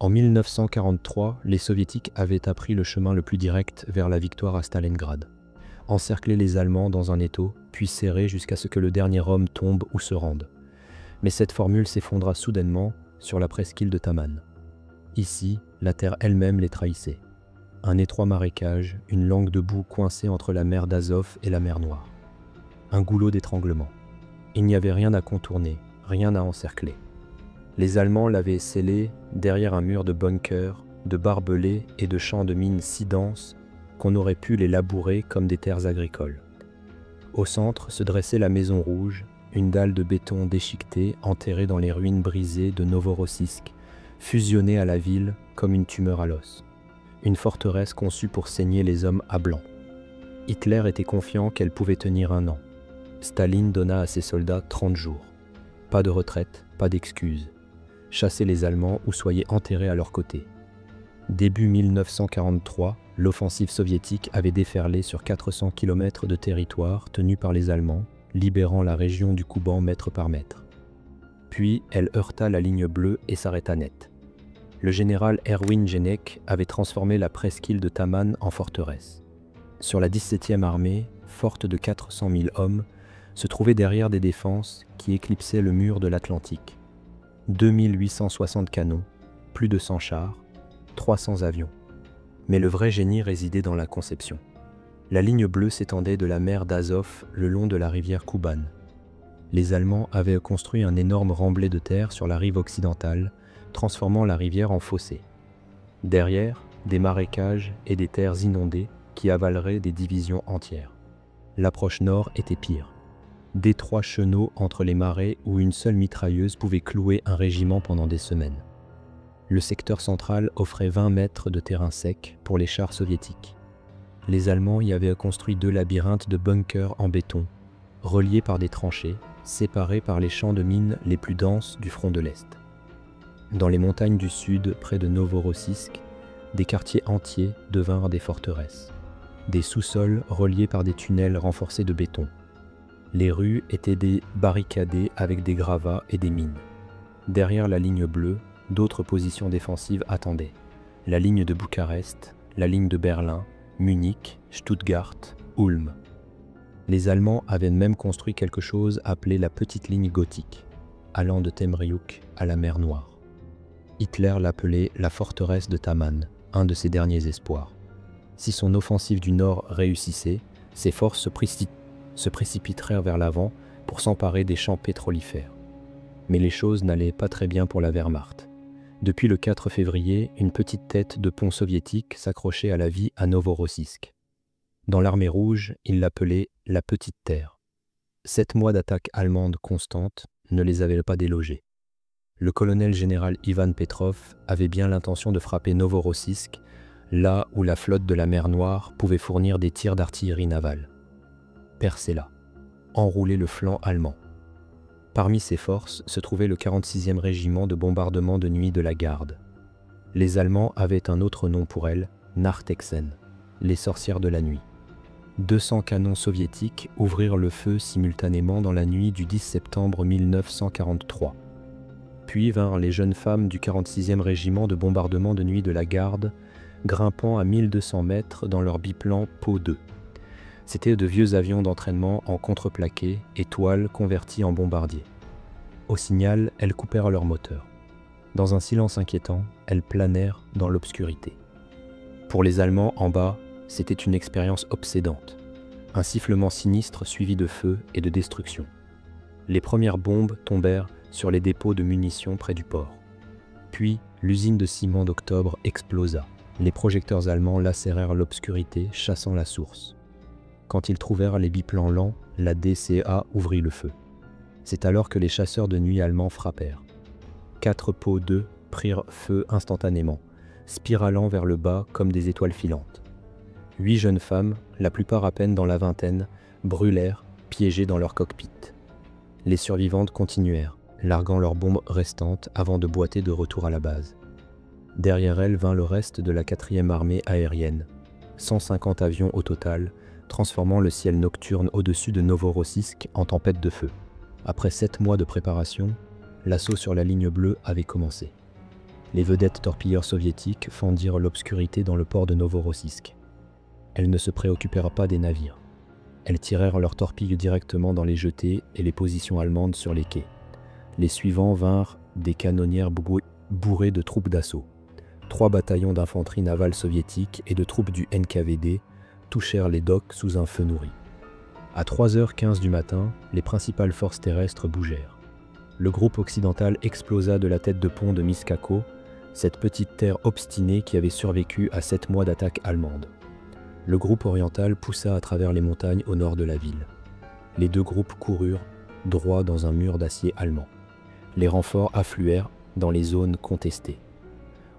En 1943, les Soviétiques avaient appris le chemin le plus direct vers la victoire à Stalingrad. Encercler les Allemands dans un étau, puis serrer jusqu'à ce que le dernier homme tombe ou se rende. Mais cette formule s'effondra soudainement sur la presqu'île de Taman. Ici, la terre elle-même les trahissait. Un étroit marécage, une langue de boue coincée entre la mer d'Azov et la mer Noire. Un goulot d'étranglement. Il n'y avait rien à contourner, rien à encercler. Les Allemands l'avaient scellé derrière un mur de bunkers, de barbelés et de champs de mines si denses qu'on aurait pu les labourer comme des terres agricoles. Au centre se dressait la Maison Rouge, une dalle de béton déchiquetée enterrée dans les ruines brisées de Novorossiysk, fusionnée à la ville comme une tumeur à l'os. Une forteresse conçue pour saigner les hommes à blanc. Hitler était confiant qu'elle pouvait tenir 1 an. Staline donna à ses soldats 30 jours. Pas de retraite, pas d'excuses. Chassez les Allemands ou soyez enterrés à leur côté. Début 1943, l'offensive soviétique avait déferlé sur 400 km de territoire tenu par les Allemands, libérant la région du Kouban mètre par mètre. Puis elle heurta la ligne bleue et s'arrêta net. Le général Erwin Janek avait transformé la presqu'île de Taman en forteresse. Sur la 17e armée, forte de 400 000 hommes, se trouvait derrière des défenses qui éclipsaient le mur de l'Atlantique. 2860 canons, plus de 100 chars, 300 avions. Mais le vrai génie résidait dans la conception. La ligne bleue s'étendait de la mer d'Azov le long de la rivière Kouban. Les Allemands avaient construit un énorme remblai de terre sur la rive occidentale, transformant la rivière en fossé. Derrière, des marécages et des terres inondées qui avaleraient des divisions entières. L'approche nord était pire. D'étroits chenaux entre les marais où une seule mitrailleuse pouvait clouer un régiment pendant des semaines. Le secteur central offrait 20 mètres de terrain sec pour les chars soviétiques. Les Allemands y avaient construit 2 labyrinthes de bunkers en béton, reliés par des tranchées, séparés par les champs de mines les plus denses du front de l'Est. Dans les montagnes du sud, près de Novorossiysk, des quartiers entiers devinrent des forteresses. Des sous-sols reliés par des tunnels renforcés de béton. Les rues étaient des barricadées avec des gravats et des mines. Derrière la ligne bleue, d'autres positions défensives attendaient. La ligne de Bucarest, la ligne de Berlin, Munich, Stuttgart, Ulm. Les Allemands avaient même construit quelque chose appelé la petite ligne gothique, allant de Temriuk à la mer Noire. Hitler l'appelait la forteresse de Taman, un de ses derniers espoirs. Si son offensive du Nord réussissait, ses forces se précipitèrent vers l'avant pour s'emparer des champs pétrolifères. Mais les choses n'allaient pas très bien pour la Wehrmacht. Depuis le 4 février, une petite tête de pont soviétique s'accrochait à la vie à Novorossiysk. Dans l'armée rouge, ils l'appelaient la Petite Terre. 7 mois d'attaques allemandes constantes ne les avaient pas délogés. Le colonel général Ivan Petrov avait bien l'intention de frapper Novorossiysk, là où la flotte de la mer Noire pouvait fournir des tirs d'artillerie navale. Percer-la, enrouler le flanc allemand. Parmi ces forces se trouvait le 46e régiment de bombardement de nuit de la Garde. Les Allemands avaient un autre nom pour elle, Nachthexen, les sorcières de la nuit. 200 canons soviétiques ouvrirent le feu simultanément dans la nuit du 10 septembre 1943. Puis vinrent les jeunes femmes du 46e régiment de bombardement de nuit de la Garde, grimpant à 1200 mètres dans leur biplan Po 2. C'étaient de vieux avions d'entraînement en contreplaqué et toiles convertis en bombardiers. Au signal, elles coupèrent leur moteur. Dans un silence inquiétant, elles planèrent dans l'obscurité. Pour les Allemands, en bas, c'était une expérience obsédante. Un sifflement sinistre suivi de feu et de destruction. Les premières bombes tombèrent sur les dépôts de munitions près du port. Puis, l'usine de ciment d'Octobre explosa. Les projecteurs allemands lacérèrent l'obscurité, chassant la source. Quand ils trouvèrent les biplans lents, la DCA ouvrit le feu. C'est alors que les chasseurs de nuit allemands frappèrent. 4 Po 2 prirent feu instantanément, spiralant vers le bas comme des étoiles filantes. 8 jeunes femmes, la plupart à peine dans la vingtaine, brûlèrent, piégées dans leur cockpit. Les survivantes continuèrent, larguant leurs bombes restantes avant de boiter de retour à la base. Derrière elles vint le reste de la 4e armée aérienne, 150 avions au total, transformant le ciel nocturne au-dessus de Novorossiysk en tempête de feu. Après 7 mois de préparation, l'assaut sur la ligne bleue avait commencé. Les vedettes torpilleurs soviétiques fendirent l'obscurité dans le port de Novorossiysk. Elles ne se préoccupèrent pas des navires. Elles tirèrent leurs torpilles directement dans les jetées et les positions allemandes sur les quais. Les suivants vinrent des canonnières bourrées de troupes d'assaut. 3 bataillons d'infanterie navale soviétique et de troupes du NKVD touchèrent les docks sous un feu nourri. À 3h15 du matin, les principales forces terrestres bougèrent. Le groupe occidental explosa de la tête de pont de Miskako, cette petite terre obstinée qui avait survécu à 7 mois d'attaque allemande. Le groupe oriental poussa à travers les montagnes au nord de la ville. Les 2 groupes coururent droit dans un mur d'acier allemand. Les renforts affluèrent dans les zones contestées.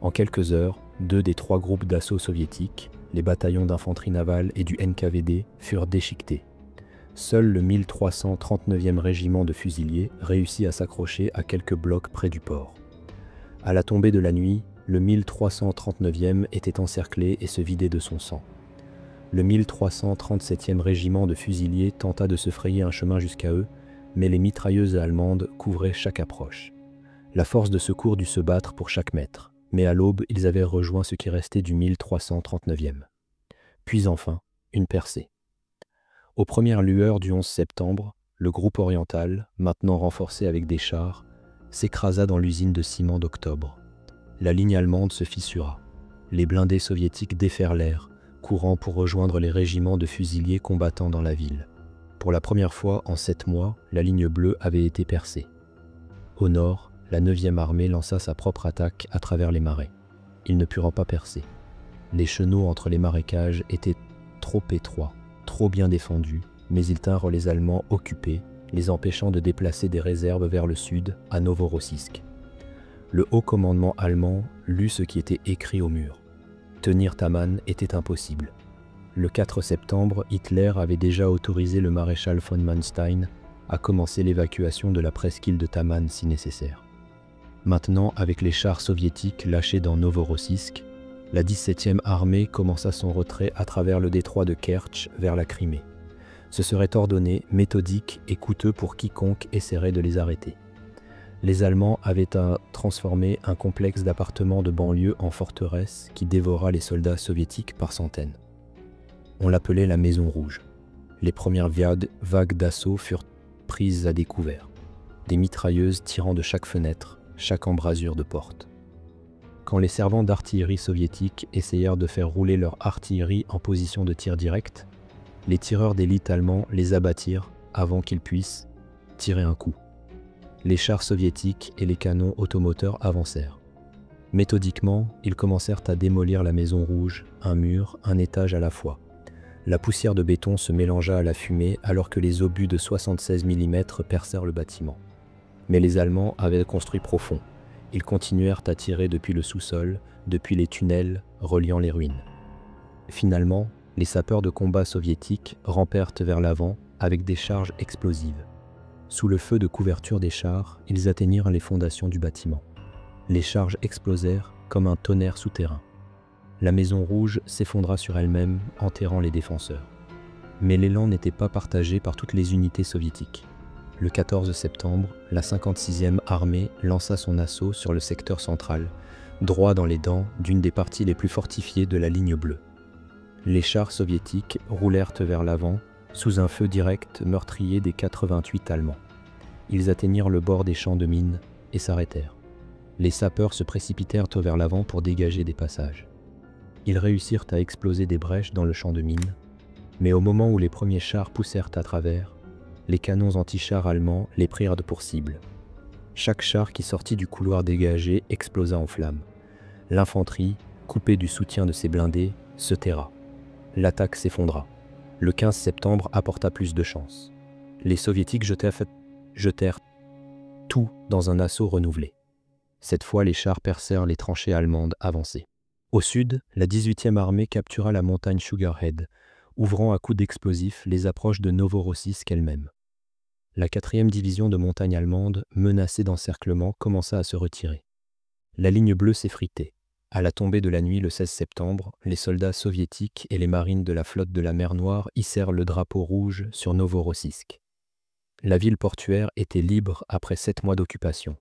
En quelques heures, 2 des 3 groupes d'assaut soviétiques, les bataillons d'infanterie navale et du NKVD, furent déchiquetés. Seul le 1339e régiment de fusiliers réussit à s'accrocher à quelques blocs près du port. À la tombée de la nuit, le 1339e était encerclé et se vidait de son sang. Le 1337e régiment de fusiliers tenta de se frayer un chemin jusqu'à eux, mais les mitrailleuses allemandes couvraient chaque approche. La force de secours dut se battre pour chaque mètre, mais à l'aube, ils avaient rejoint ce qui restait du 1339e. Puis enfin, une percée. Aux premières lueurs du 11 septembre, le groupe oriental, maintenant renforcé avec des chars, s'écrasa dans l'usine de ciment d'Octobre. La ligne allemande se fissura. Les blindés soviétiques déferlèrent, courant pour rejoindre les régiments de fusiliers combattant dans la ville. Pour la première fois en 7 mois, la ligne bleue avait été percée. Au nord, la 9e armée lança sa propre attaque à travers les marais. Ils ne purent pas percer. Les chenaux entre les marécages étaient trop étroits, trop bien défendus, mais ils tinrent les Allemands occupés, les empêchant de déplacer des réserves vers le sud, à Novorossiysk. Le haut commandement allemand lut ce qui était écrit au mur. Tenir Taman était impossible. Le 4 septembre, Hitler avait déjà autorisé le maréchal von Manstein à commencer l'évacuation de la presqu'île de Taman si nécessaire. Maintenant, avec les chars soviétiques lâchés dans Novorossiysk, la 17e armée commença son retrait à travers le détroit de Kertch vers la Crimée. Ce serait ordonné, méthodique et coûteux pour quiconque essaierait de les arrêter. Les Allemands avaient transformé un complexe d'appartements de banlieue en forteresse qui dévora les soldats soviétiques par centaines. On l'appelait la Maison Rouge. Les premières vagues d'assaut furent prises à découvert, des mitrailleuses tirant de chaque fenêtre, chaque embrasure de porte. Quand les servants d'artillerie soviétiques essayèrent de faire rouler leur artillerie en position de tir direct, les tireurs d'élite allemands les abattirent avant qu'ils puissent tirer un coup. Les chars soviétiques et les canons automoteurs avancèrent. Méthodiquement, ils commencèrent à démolir la Maison Rouge, un mur, un étage à la fois. La poussière de béton se mélangea à la fumée alors que les obus de 76 mm percèrent le bâtiment. Mais les Allemands avaient construit profond. Ils continuèrent à tirer depuis le sous-sol, depuis les tunnels reliant les ruines. Finalement, les sapeurs de combat soviétiques rampèrent vers l'avant avec des charges explosives. Sous le feu de couverture des chars, ils atteignirent les fondations du bâtiment. Les charges explosèrent comme un tonnerre souterrain. La Maison Rouge s'effondra sur elle-même, enterrant les défenseurs. Mais l'élan n'était pas partagé par toutes les unités soviétiques. Le 14 septembre, la 56e armée lança son assaut sur le secteur central, droit dans les dents d'une des parties les plus fortifiées de la ligne bleue. Les chars soviétiques roulèrent vers l'avant, sous un feu direct meurtrier des 88 Allemands. Ils atteignirent le bord des champs de mines et s'arrêtèrent. Les sapeurs se précipitèrent vers l'avant pour dégager des passages. Ils réussirent à exploser des brèches dans le champ de mines, mais au moment où les premiers chars poussèrent à travers, les canons anti-chars allemands les prirent pour cible. Chaque char qui sortit du couloir dégagé explosa en flammes. L'infanterie, coupée du soutien de ses blindés, se terra. L'attaque s'effondra. Le 15 septembre apporta plus de chance. Les soviétiques jetèrent tout dans un assaut renouvelé. Cette fois, les chars percèrent les tranchées allemandes avancées. Au sud, la 18e armée captura la montagne Sugarhead, ouvrant à coups d'explosifs les approches de Novorossiysk elle-même. La 4e division de montagne allemande, menacée d'encerclement, commença à se retirer. La ligne bleue s'effritait. À la tombée de la nuit le 16 septembre, les soldats soviétiques et les marines de la flotte de la mer Noire hissèrent le drapeau rouge sur Novorossiysk. La ville portuaire était libre après 7 mois d'occupation.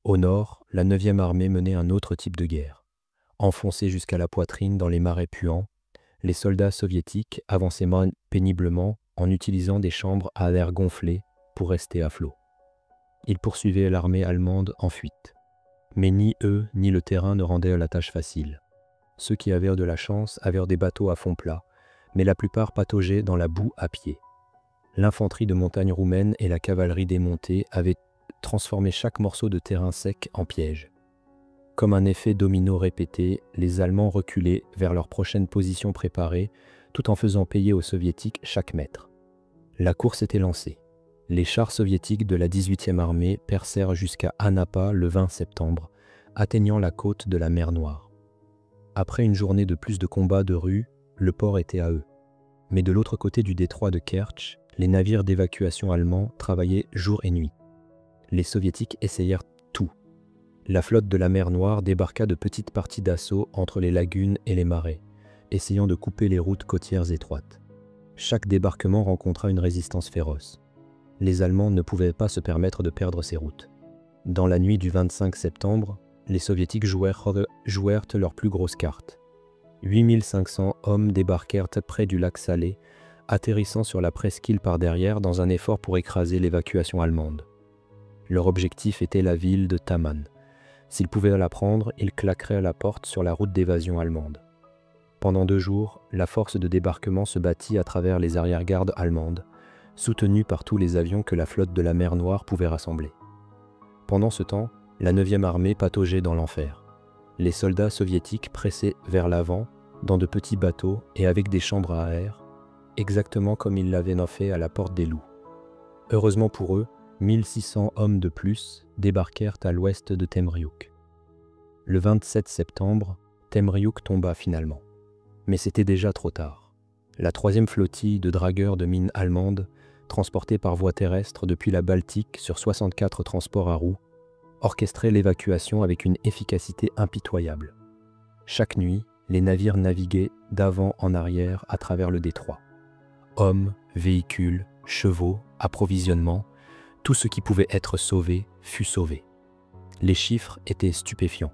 Au nord, la 9e armée menait un autre type de guerre. Enfoncés jusqu'à la poitrine dans les marais puants, les soldats soviétiques avançaient péniblement en utilisant des chambres à air gonflé pour rester à flot. Ils poursuivaient l'armée allemande en fuite. Mais ni eux ni le terrain ne rendaient la tâche facile. Ceux qui avaient de la chance avaient des bateaux à fond plat, mais la plupart pataugeaient dans la boue à pied. L'infanterie de montagne roumaine et la cavalerie démontée avaient transformé chaque morceau de terrain sec en piège. Comme un effet domino répété, les Allemands reculaient vers leur prochaine position préparée, tout en faisant payer aux Soviétiques chaque mètre. La course était lancée. Les chars soviétiques de la 18e armée percèrent jusqu'à Anapa le 20 septembre, atteignant la côte de la mer Noire. Après une journée de plus de combats de rue, le port était à eux. Mais de l'autre côté du détroit de Kertch, les navires d'évacuation allemands travaillaient jour et nuit. Les Soviétiques essayèrent tout. La flotte de la mer Noire débarqua de petites parties d'assaut entre les lagunes et les marais, essayant de couper les routes côtières étroites. Chaque débarquement rencontra une résistance féroce. Les Allemands ne pouvaient pas se permettre de perdre ces routes. Dans la nuit du 25 septembre, les Soviétiques jouèrent leur plus grosse carte. 8500 hommes débarquèrent près du lac Salé, atterrissant sur la presqu'île par derrière dans un effort pour écraser l'évacuation allemande. Leur objectif était la ville de Taman. S'ils pouvaient la prendre, ils claqueraient à la porte sur la route d'évasion allemande. Pendant 2 jours, la force de débarquement se battit à travers les arrière-gardes allemandes, soutenue par tous les avions que la flotte de la mer Noire pouvait rassembler. Pendant ce temps, la 9e armée pataugeait dans l'enfer. Les soldats soviétiques pressaient vers l'avant, dans de petits bateaux et avec des chambres à air, exactement comme ils l'avaient fait à la porte des Loups. Heureusement pour eux, 1600 hommes de plus débarquèrent à l'ouest de Temriuk. Le 27 septembre, Temriuk tomba finalement. Mais c'était déjà trop tard. La 3e flottille de dragueurs de mines allemandes, transportée par voie terrestre depuis la Baltique sur 64 transports à roues, orchestrait l'évacuation avec une efficacité impitoyable. Chaque nuit, les navires naviguaient d'avant en arrière à travers le détroit. Hommes, véhicules, chevaux, approvisionnement, tout ce qui pouvait être sauvé fut sauvé. Les chiffres étaient stupéfiants.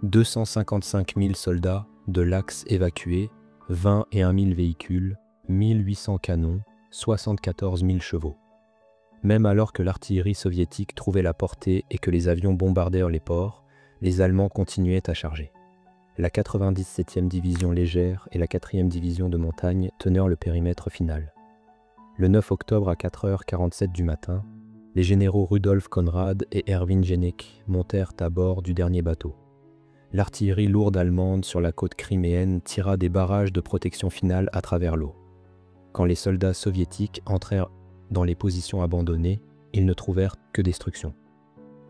255 000 soldats de l'Axe évacués, 21 000 véhicules, 1800 canons, 74 000 chevaux. Même alors que l'artillerie soviétique trouvait la portée et que les avions bombardèrent les ports, les Allemands continuaient à charger. La 97e division légère et la 4e division de montagne tenèrent le périmètre final. Le 9 octobre à 4h47 du matin, les généraux Rudolf Conrad et Erwin Janek montèrent à bord du dernier bateau. L'artillerie lourde allemande sur la côte criméenne tira des barrages de protection finale à travers l'eau. Quand les soldats soviétiques entrèrent dans les positions abandonnées, ils ne trouvèrent que destruction.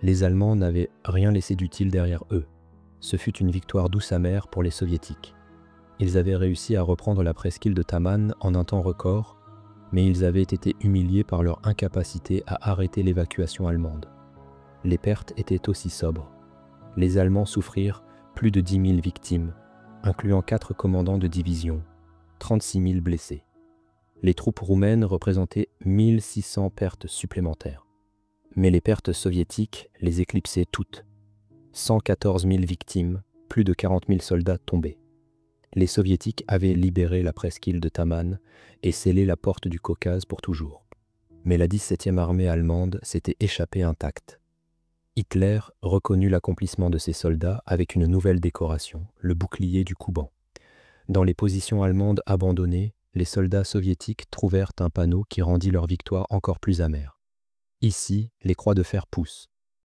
Les Allemands n'avaient rien laissé d'utile derrière eux. Ce fut une victoire douce amère pour les Soviétiques. Ils avaient réussi à reprendre la presqu'île de Taman en un temps record, mais ils avaient été humiliés par leur incapacité à arrêter l'évacuation allemande. Les pertes étaient aussi sobres. Les Allemands souffrirent plus de 10 000 victimes, incluant 4 commandants de division, 36 000 blessés. Les troupes roumaines représentaient 1600 pertes supplémentaires. Mais les pertes soviétiques les éclipsaient toutes. 114 000 victimes, plus de 40 000 soldats tombés. Les Soviétiques avaient libéré la presqu'île de Taman et scellé la porte du Caucase pour toujours. Mais la 17e armée allemande s'était échappée intacte. Hitler reconnut l'accomplissement de ses soldats avec une nouvelle décoration, le bouclier du Kouban. Dans les positions allemandes abandonnées, les soldats soviétiques trouvèrent un panneau qui rendit leur victoire encore plus amère. Ici, les croix de fer poussent.